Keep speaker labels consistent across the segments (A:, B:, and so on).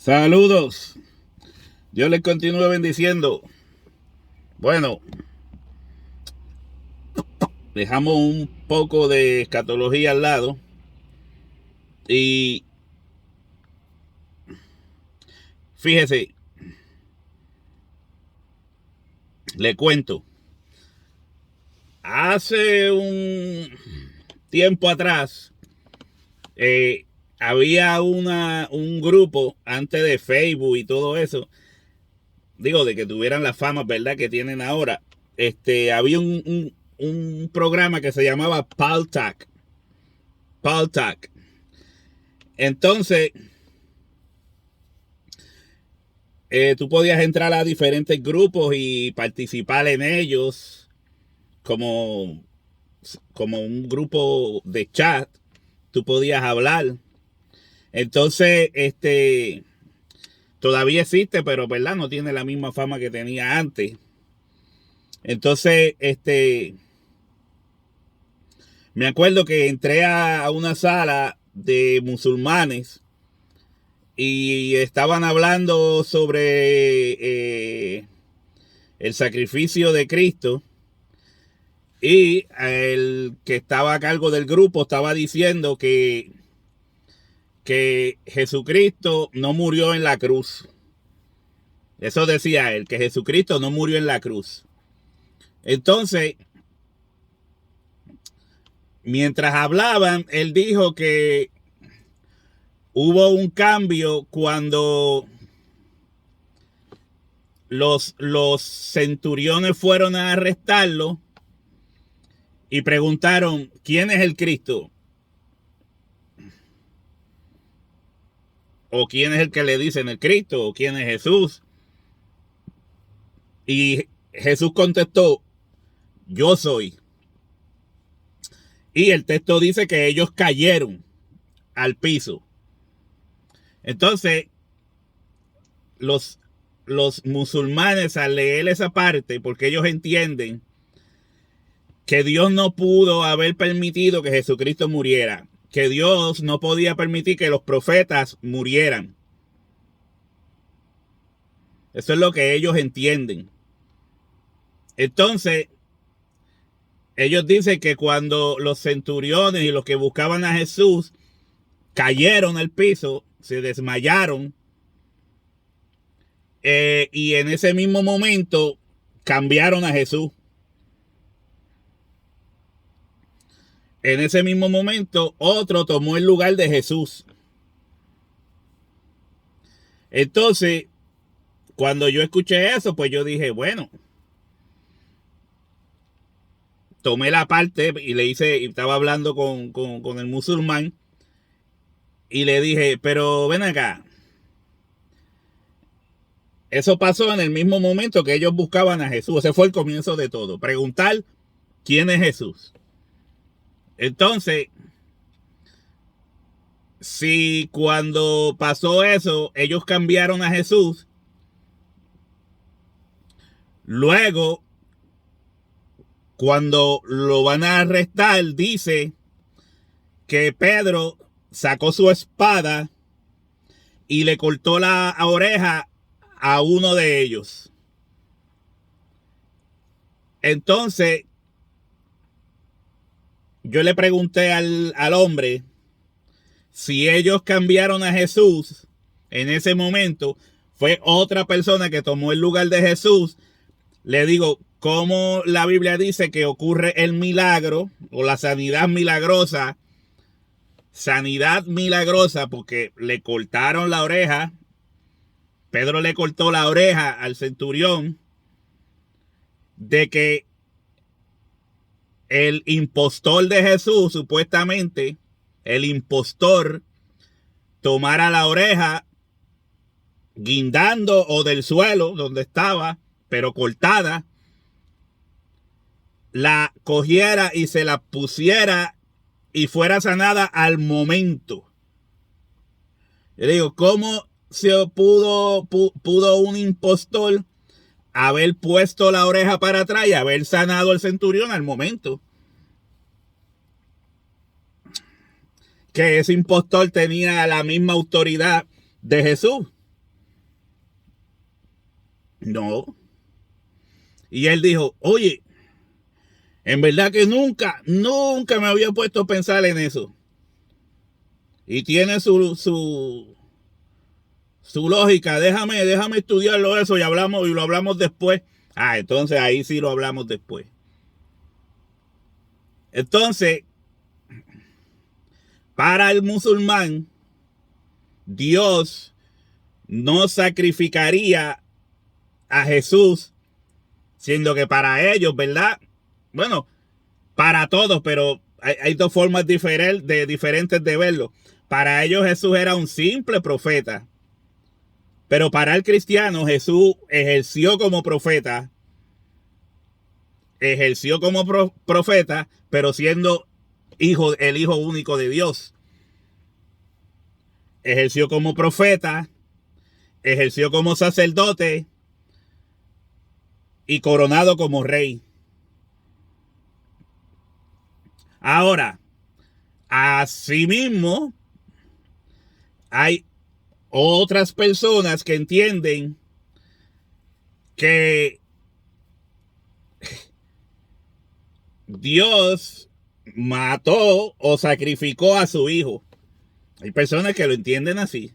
A: Saludos. Dios les continúe bendiciendo. Bueno, dejamos un poco de escatología al lado y fíjese, le cuento. Hace un tiempo atrás había un grupo antes de Facebook y todo eso. Digo, de que tuvieran la fama, ¿verdad?, que tienen ahora. Había un programa que se llamaba Paltalk. Paltalk. Entonces, tú podías entrar a diferentes grupos y participar en ellos como un grupo de chat. Tú podías hablar. Entonces, todavía existe, pero ¿verdad?, no tiene la misma fama que tenía antes. Entonces, me acuerdo que entré a una sala de musulmanes y estaban hablando sobre el sacrificio de Cristo, y el que estaba a cargo del grupo estaba diciendo que Jesucristo no murió en la cruz. Eso decía él, que Jesucristo no murió en la cruz. Entonces, mientras hablaban, él dijo que hubo un cambio cuando los centuriones fueron a arrestarlo y preguntaron: ¿quién es el Cristo? ¿O quién es el que le dicen el Cristo? ¿O quién es Jesús? Y Jesús contestó: yo soy. Y el texto dice que ellos cayeron al piso. Entonces, los musulmanes, al leer esa parte, porque ellos entienden que Dios no pudo haber permitido que Jesucristo muriera, que Dios no podía permitir que los profetas murieran. Eso es lo que ellos entienden. Entonces, ellos dicen que cuando los centuriones y los que buscaban a Jesús cayeron al piso, se desmayaron, y en ese mismo momento cambiaron a Jesús. En ese mismo momento, otro tomó el lugar de Jesús. Entonces, cuando yo escuché eso, pues yo dije, bueno, tomé la parte y le hice, y estaba hablando con el musulmán, y le dije, pero ven acá, eso pasó en el mismo momento que ellos buscaban a Jesús. Ese fue el comienzo de todo, preguntar quién es Jesús. Entonces, si cuando pasó eso, ellos cambiaron a Jesús, luego, cuando lo van a arrestar, dice que Pedro sacó su espada y le cortó la oreja a uno de ellos. Entonces, yo le pregunté al hombre si ellos cambiaron a Jesús en ese momento, fue otra persona que tomó el lugar de Jesús. Le digo, ¿cómo la Biblia dice que ocurre el milagro o la sanidad milagrosa? Sanidad milagrosa porque le cortaron la oreja. Pedro le cortó la oreja al centurión, de que el impostor de Jesús, supuestamente, el impostor, tomara la oreja guindando o del suelo donde estaba, pero cortada, la cogiera y se la pusiera y fuera sanada al momento. Yo digo, ¿cómo se pudo un impostor haber puesto la oreja para atrás y haber sanado al centurión al momento? Que ese impostor tenía la misma autoridad de Jesús. No. Y él dijo, oye, en verdad que nunca me había puesto a pensar en eso. Y tiene su lógica. Déjame estudiarlo eso y lo hablamos después. Ah, entonces ahí sí lo hablamos después. Entonces, para el musulmán, Dios no sacrificaría a Jesús, siendo que para ellos, ¿verdad? Bueno, para todos, pero hay dos formas diferentes de verlo. Para ellos Jesús era un simple profeta, pero para el cristiano Jesús ejerció como profeta, pero siendo el hijo único de Dios. Ejerció como profeta, ejerció como sacerdote y coronado como rey. Ahora, asimismo, hay otras personas que entienden que Dios mató o sacrificó a su hijo. Hay personas que lo entienden así.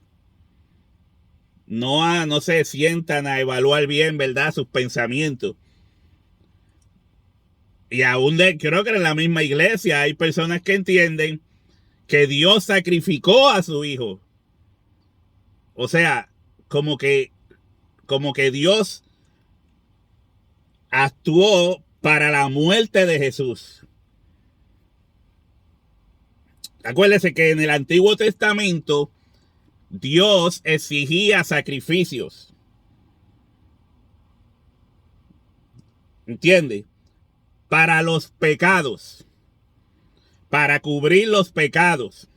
A: No se sientan a evaluar bien, ¿verdad?, sus pensamientos. Y aún creo que en la misma iglesia hay personas que entienden que Dios sacrificó a su hijo. O sea, como que Dios actuó para la muerte de Jesús. Acuérdese que en el Antiguo Testamento Dios exigía sacrificios. ¿Entiende? Para los pecados. Para cubrir los pecados.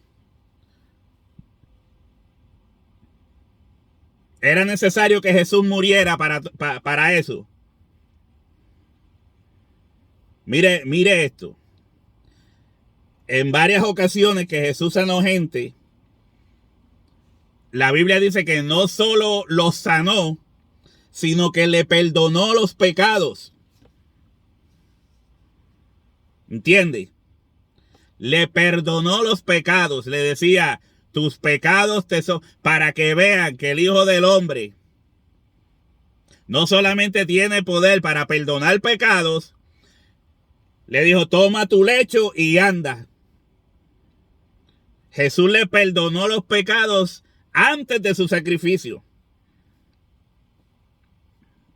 A: Era necesario que Jesús muriera para eso. Mire esto. En varias ocasiones que Jesús sanó gente, la Biblia dice que no solo los sanó, sino que le perdonó los pecados. ¿Entiende? Le perdonó los pecados. Le decía, tus pecados te son, para que vean que el Hijo del Hombre no solamente tiene poder para perdonar pecados. Le dijo, toma tu lecho y anda. Jesús le perdonó los pecados antes de su sacrificio.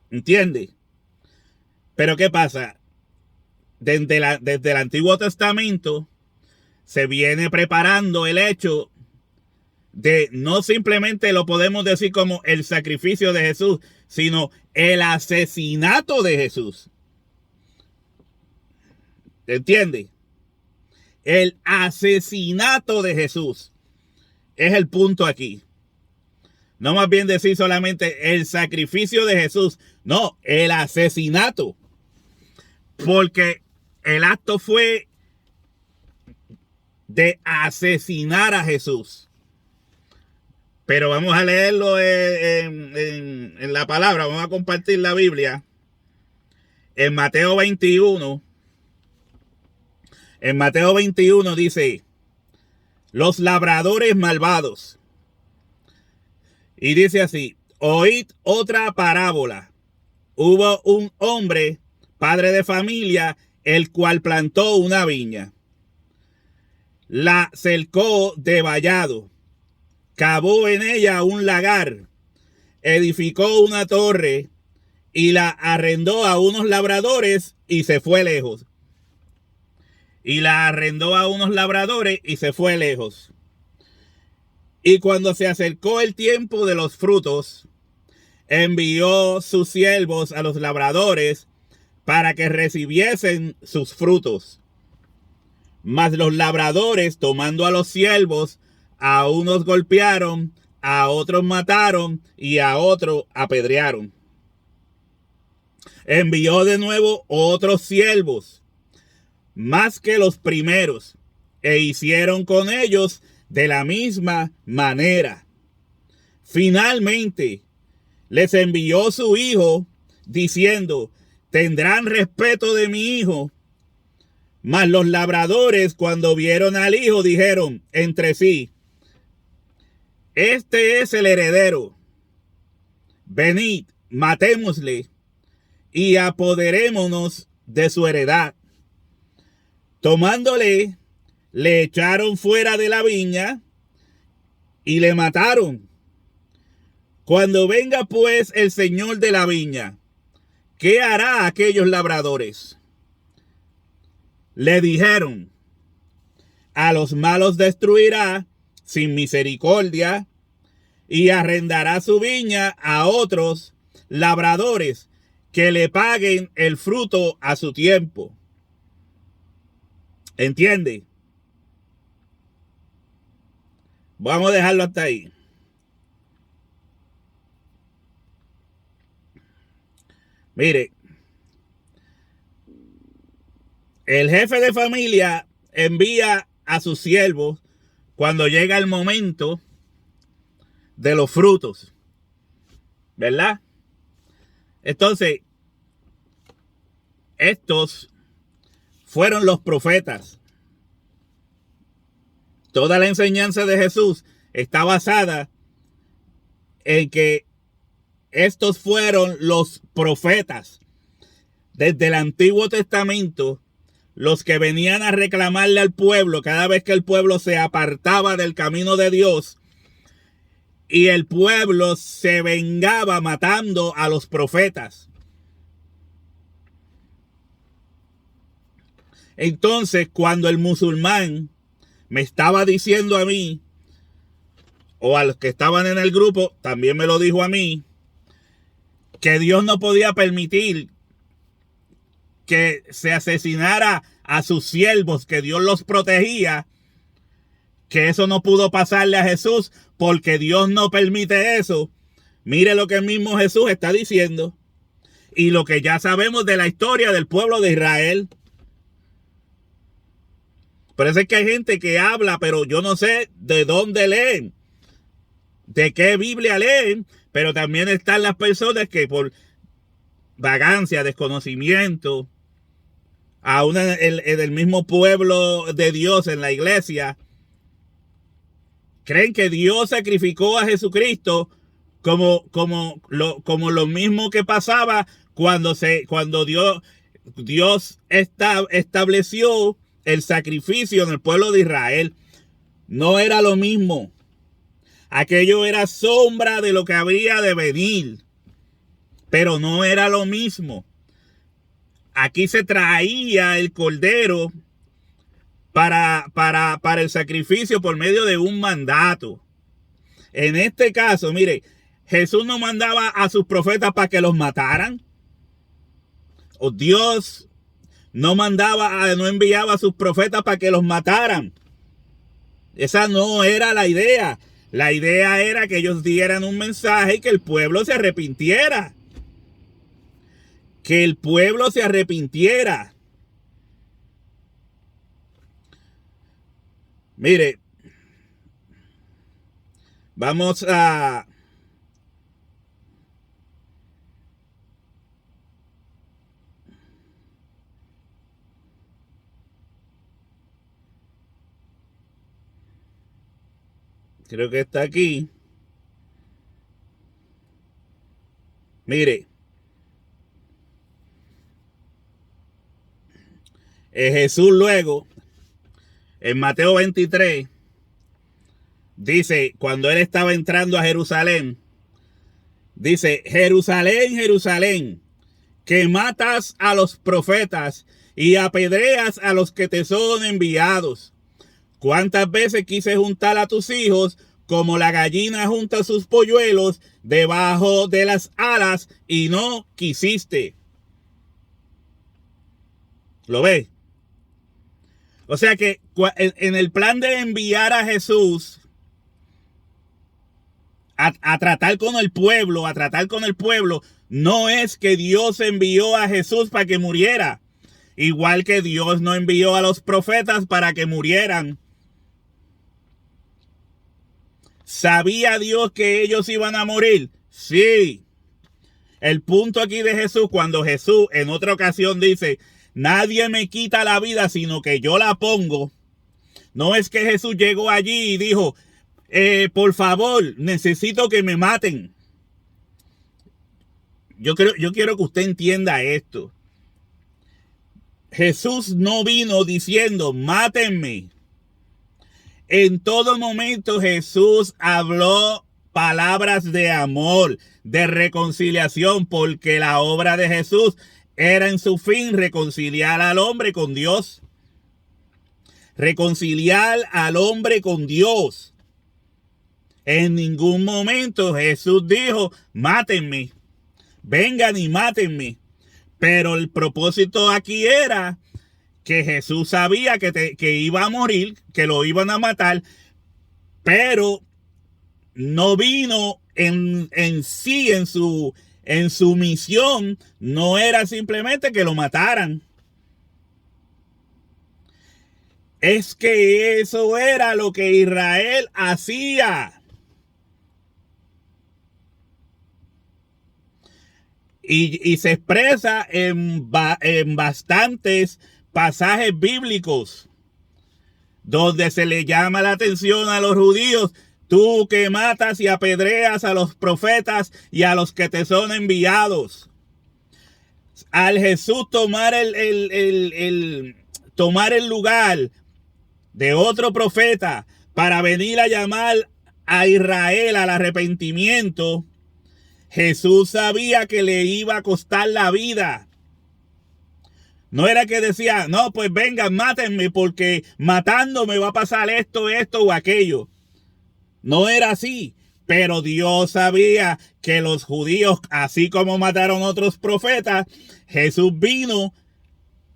A: ¿Entiende? Pero ¿qué pasa? Desde el Antiguo Testamento se viene preparando el hecho de no simplemente lo podemos decir como el sacrificio de Jesús, sino el asesinato de Jesús. ¿Entiende? El asesinato de Jesús es el punto aquí. No más bien decir solamente el sacrificio de Jesús. No, el asesinato. Porque el acto fue de asesinar a Jesús. Pero vamos a leerlo en la palabra. Vamos a compartir la Biblia. En Mateo 21. En Mateo 21 dice, los labradores malvados. Y dice así, oíd otra parábola. Hubo un hombre, padre de familia, el cual plantó una viña. La cercó de vallado, cavó en ella un lagar, edificó una torre y la arrendó a unos labradores y se fue lejos. Y se fue lejos. Y cuando se acercó el tiempo de los frutos, envió sus siervos a los labradores para que recibiesen sus frutos. Mas los labradores, tomando a los siervos, a unos golpearon, a otros mataron y a otros apedrearon. Envió de nuevo otros siervos, más que los primeros, e hicieron con ellos de la misma manera. Finalmente, les envió su hijo, diciendo: tendrán respeto de mi hijo. Mas los labradores, cuando vieron al hijo, dijeron entre sí: este es el heredero. Venid, matémosle y apoderémonos de su heredad. Tomándole, le echaron fuera de la viña y le mataron. Cuando venga pues el señor de la viña, ¿qué hará a aquellos labradores? Le dijeron: a los malos destruirá sin misericordia y arrendará su viña a otros labradores que le paguen el fruto a su tiempo. ¿Entiende? Vamos a dejarlo hasta ahí. Mire, el jefe de familia envía a sus siervos cuando llega el momento de los frutos, ¿verdad? Entonces, estos fueron los profetas. Toda la enseñanza de Jesús está basada en que estos fueron los profetas desde el Antiguo Testamento, los que venían a reclamarle al pueblo cada vez que el pueblo se apartaba del camino de Dios, y el pueblo se vengaba matando a los profetas. Entonces, cuando el musulmán me estaba diciendo a mí, o a los que estaban en el grupo, también me lo dijo a mí, que Dios no podía permitir que se asesinara a sus siervos, que Dios los protegía, que eso no pudo pasarle a Jesús porque Dios no permite eso. Mire lo que el mismo Jesús está diciendo y lo que ya sabemos de la historia del pueblo de Israel. Por eso es que hay gente que habla, pero yo no sé de dónde leen, de qué Biblia leen, pero también están las personas que por vagancia, desconocimiento, aún en el mismo pueblo de Dios, en la iglesia, creen que Dios sacrificó a Jesucristo como lo mismo que pasaba cuando Dios estableció el sacrificio en el pueblo de Israel. No era lo mismo. Aquello era sombra de lo que habría de venir, pero no era lo mismo. Aquí se traía el cordero para el sacrificio por medio de un mandato. En este caso, mire, Jesús no mandaba a sus profetas para que los mataran. O Dios no enviaba a sus profetas para que los mataran. Esa no era la idea. La idea era que ellos dieran un mensaje y que el pueblo se arrepintiera. Que el pueblo se arrepintiera. Mire, vamos a... Creo que está aquí. Mire. Jesús luego, en Mateo 23, dice, cuando él estaba entrando a Jerusalén, dice: Jerusalén, Jerusalén, que matas a los profetas y apedreas a los que te son enviados. ¿Cuántas veces quise juntar a tus hijos como la gallina junta sus polluelos debajo de las alas y no quisiste? ¿Lo ves? O sea que en el plan de enviar a Jesús a tratar con el pueblo, no es que Dios envió a Jesús para que muriera. Igual que Dios no envió a los profetas para que murieran. ¿Sabía Dios que ellos iban a morir? Sí. El punto aquí de Jesús, cuando Jesús en otra ocasión dice, nadie me quita la vida, sino que yo la pongo. No es que Jesús llegó allí y dijo, por favor, necesito que me maten. Yo quiero que usted entienda esto. Jesús no vino diciendo, mátenme. En todo momento Jesús habló palabras de amor, de reconciliación, porque la obra de Jesús era en su fin reconciliar al hombre con Dios. Reconciliar al hombre con Dios. En ningún momento Jesús dijo, mátenme, vengan y mátenme. Pero el propósito aquí era que Jesús sabía que iba a morir, que lo iban a matar, pero no vino en sí, en su misión, no era simplemente que lo mataran. Es que eso era lo que Israel hacía. Y se expresa en bastantes pasajes bíblicos donde se le llama la atención a los judíos. Tú que matas y apedreas a los profetas y a los que te son enviados. Al Jesús tomar tomar el lugar de otro profeta para venir a llamar a Israel al arrepentimiento, Jesús sabía que le iba a costar la vida. No era que decía, no, pues vengan, mátenme, porque matándome va a pasar esto o aquello. No era así. Pero Dios sabía que los judíos, así como mataron otros profetas, Jesús vino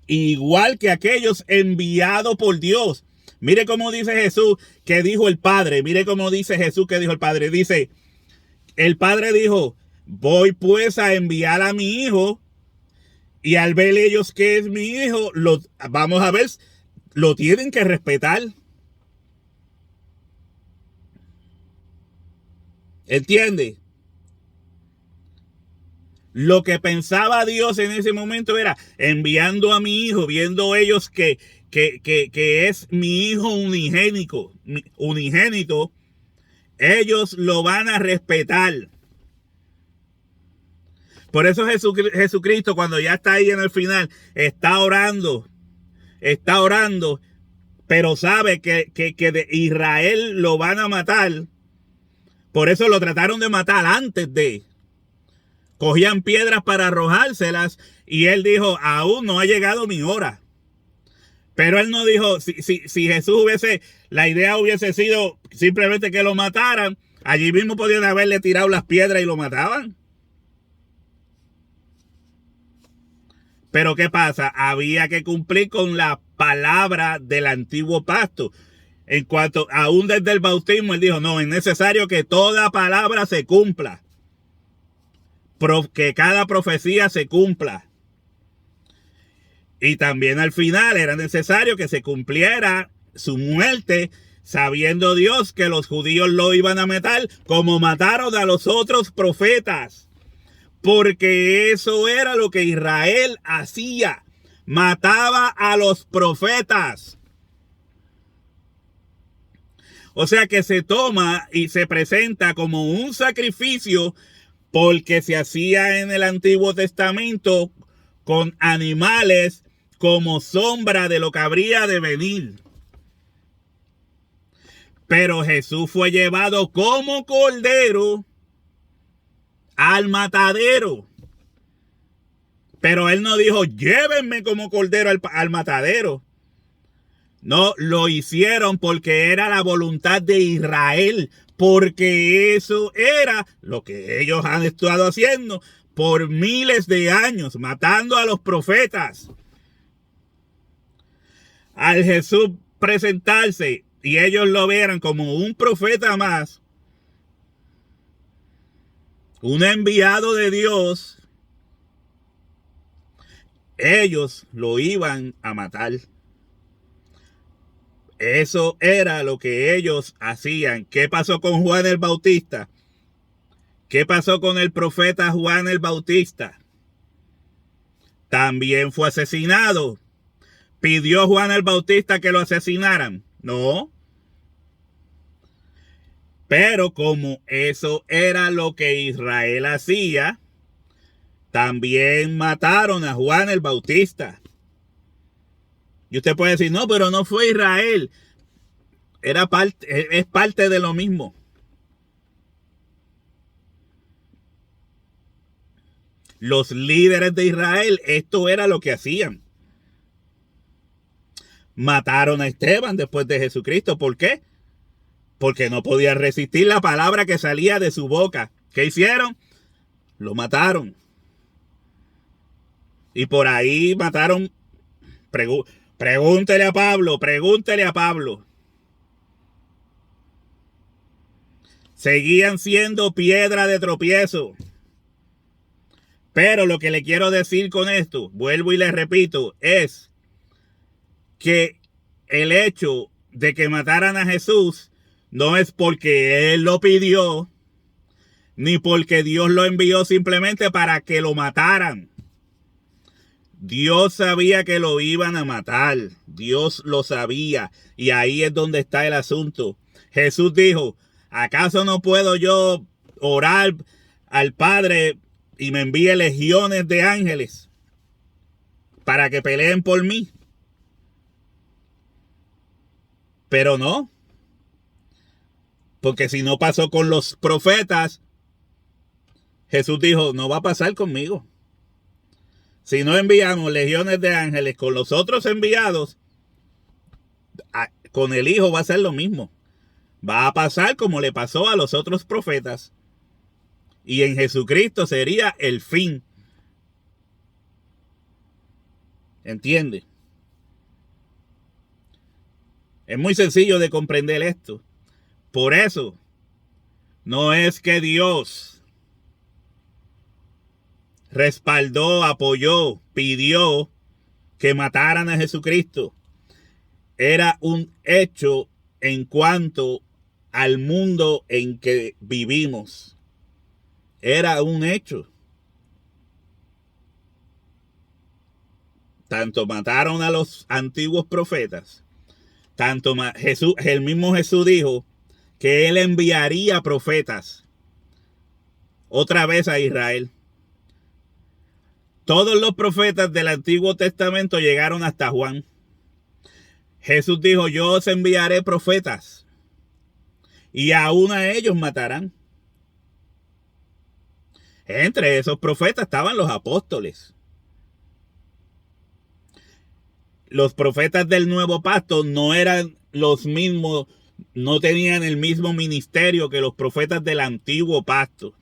A: igual que aquellos enviados por Dios. Mire cómo dice Jesús que dijo el Padre. Mire cómo dice Jesús que dijo el Padre. Dice, el Padre dijo, voy pues a enviar a mi hijo, y al ver ellos que es mi hijo, vamos a ver, lo tienen que respetar. ¿Entiende? Lo que pensaba Dios en ese momento era, enviando a mi hijo, viendo ellos que es mi hijo unigénito, ellos lo van a respetar. Por eso Jesucristo, cuando ya está ahí en el final, está orando, pero sabe que de Israel lo van a matar. Por eso lo trataron de matar antes de. Cogían piedras para arrojárselas y él dijo, aún no ha llegado mi hora. Pero él no dijo, si Jesús la idea hubiese sido simplemente que lo mataran, allí mismo podían haberle tirado las piedras y lo mataban. Pero ¿qué pasa? Había que cumplir con la palabra del antiguo pacto. En cuanto, aún desde el bautismo, él dijo, no, es necesario que toda palabra se cumpla. Que cada profecía se cumpla. Y también al final era necesario que se cumpliera su muerte, sabiendo Dios que los judíos lo iban a matar, como mataron a los otros profetas. Porque eso era lo que Israel hacía. Mataba a los profetas. O sea que se toma y se presenta como un sacrificio, porque se hacía en el Antiguo Testamento con animales como sombra de lo que habría de venir. Pero Jesús fue llevado como cordero al matadero. Pero él no dijo, llévenme como cordero al matadero. No, lo hicieron porque era la voluntad de Israel, porque eso era lo que ellos han estado haciendo por miles de años, matando a los profetas. Al Jesús presentarse y ellos lo vieran como un profeta más, un enviado de Dios, ellos lo iban a matar. Eso era lo que ellos hacían. ¿Qué pasó con Juan el Bautista? ¿Qué pasó con el profeta Juan el Bautista? También fue asesinado. ¿Pidió Juan el Bautista que lo asesinaran? No. Pero como eso era lo que Israel hacía, también mataron a Juan el Bautista. Y usted puede decir, no, pero no fue Israel. Es parte de lo mismo. Los líderes de Israel, esto era lo que hacían. Mataron a Esteban después de Jesucristo. ¿Por qué? Porque no podía resistir la palabra que salía de su boca. ¿Qué hicieron? Lo mataron. Y por ahí mataron. Pregúntele a Pablo. Seguían siendo piedra de tropiezo. Pero lo que le quiero decir con esto, vuelvo y le repito, es que el hecho de que mataran a Jesús no es porque Él lo pidió, ni porque Dios lo envió simplemente para que lo mataran. Dios sabía que lo iban a matar. Dios lo sabía. Y ahí es donde está el asunto. Jesús dijo, ¿acaso no puedo yo orar al Padre y me envíe legiones de ángeles para que peleen por mí? Pero no. Porque si no pasó con los profetas, Jesús dijo, no va a pasar conmigo. Si no enviamos legiones de ángeles con los otros enviados, con el Hijo va a ser lo mismo. Va a pasar como le pasó a los otros profetas. Y en Jesucristo sería el fin. ¿Entiende? Es muy sencillo de comprender esto. Por eso, no es que Dios respaldó, apoyó, pidió que mataran a Jesucristo. Era un hecho en cuanto al mundo en que vivimos. Era un hecho. Tanto mataron a los antiguos profetas, tanto Jesús, el mismo Jesús dijo que Él enviaría profetas otra vez a Israel. Todos los profetas del Antiguo Testamento llegaron hasta Juan. Jesús dijo, yo os enviaré profetas y aún a ellos matarán. Entre esos profetas estaban los apóstoles. Los profetas del Nuevo Pacto no eran los mismos, no tenían el mismo ministerio que los profetas del Antiguo Pacto.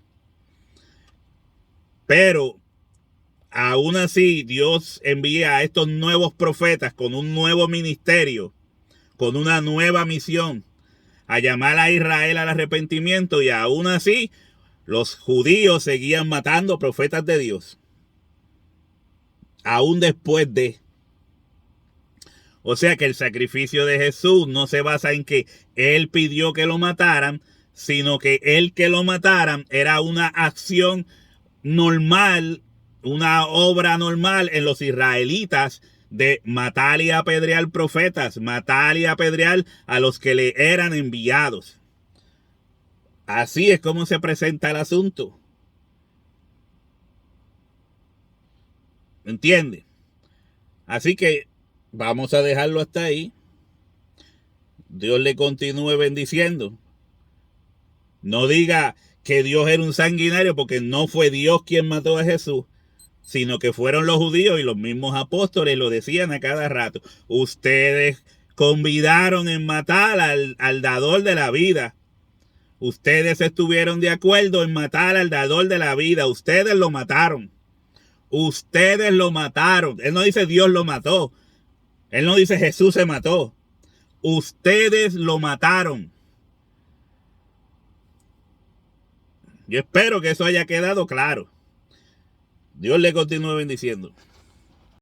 A: Pero aún así, Dios envía a estos nuevos profetas con un nuevo ministerio, con una nueva misión, a llamar a Israel al arrepentimiento, y aún así, los judíos seguían matando profetas de Dios. Aún después de. O sea que el sacrificio de Jesús no se basa en que Él pidió que lo mataran, sino que el que lo mataran era una acción normal, una obra normal en los israelitas de matar y apedrear profetas, matar y apedrear a los que le eran enviados. Así es como se presenta el asunto. ¿Entiende? Así que vamos a dejarlo hasta ahí. Dios le continúe bendiciendo. No diga que Dios era un sanguinario, porque no fue Dios quien mató a Jesús, sino que fueron los judíos, y los mismos apóstoles lo decían a cada rato. Ustedes convidaron en matar al dador de la vida. Ustedes estuvieron de acuerdo en matar al dador de la vida. Ustedes lo mataron. Ustedes lo mataron. Él no dice Dios lo mató. Él no dice Jesús se mató. Ustedes lo mataron. Yo espero que eso haya quedado claro. Dios le continúe bendiciendo.